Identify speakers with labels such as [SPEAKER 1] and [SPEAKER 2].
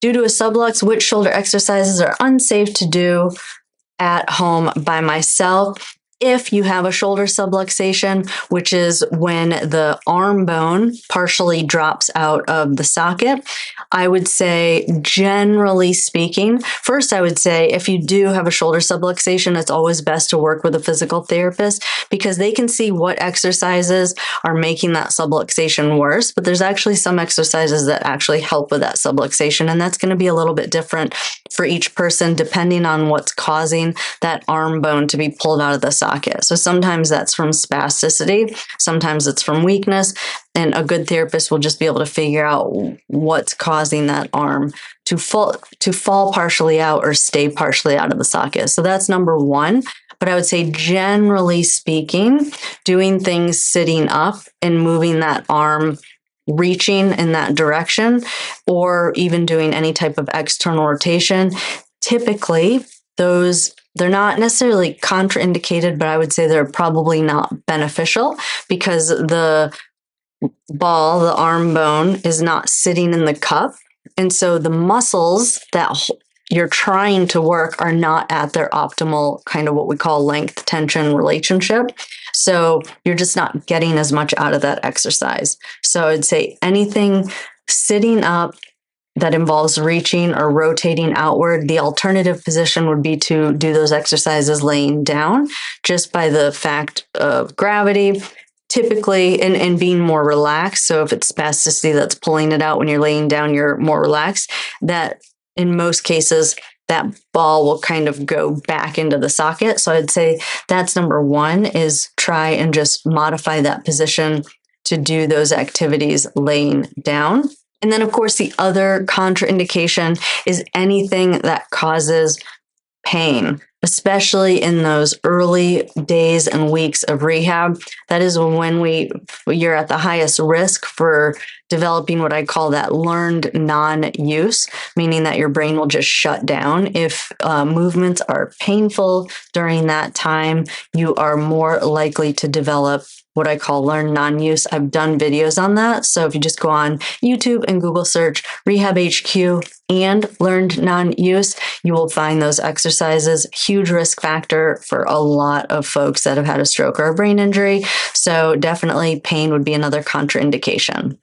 [SPEAKER 1] Due to a sublux, which shoulder exercises are unsafe to do at home by myself? If you have a shoulder subluxation, which is when the arm bone partially drops out of the socket, I would say, generally speaking, first I would say if you do have a shoulder subluxation, it's always best to work with a physical therapist because they can see what exercises are making that subluxation worse. But there's actually some exercises that actually help with that subluxation, and that's going to be a little bit different for each person depending on what's causing that arm bone to be pulled out of the socket. So sometimes that's from spasticity, sometimes it's from weakness, and a good therapist will just be able to figure out what's causing that arm to fall partially out or stay partially out of the socket. So that's number one. But I would say, generally speaking, doing things sitting up and moving that arm, reaching in that direction, or even doing any type of external rotation, typically they're not necessarily contraindicated, but I would say they're probably not beneficial because the arm bone is not sitting in the cup. And so the muscles that you're trying to work are not at their optimal kind of what we call length tension relationship. So you're just not getting as much out of that exercise. So I'd say anything sitting up that involves reaching or rotating outward. The alternative position would be to do those exercises laying down just by the fact of gravity, typically, and being more relaxed. So if it's spasticity that's pulling it out when you're laying down, you're more relaxed. That in most cases, that ball will kind of go back into the socket. So I'd say that's number one, is try and just modify that position to do those activities laying down. And then, of course, the other contraindication is anything that causes pain, especially in those early days and weeks of rehab. That is when you're at the highest risk for developing what I call that learned non-use, meaning that your brain will just shut down. If movements are painful during that time, you are more likely to develop what I call learned non-use. I've done videos on that. So if you just go on YouTube and Google search Rehab HQ and learned non-use, you will find those exercises. Huge risk factor for a lot of folks that have had a stroke or a brain injury. So definitely pain would be another contraindication.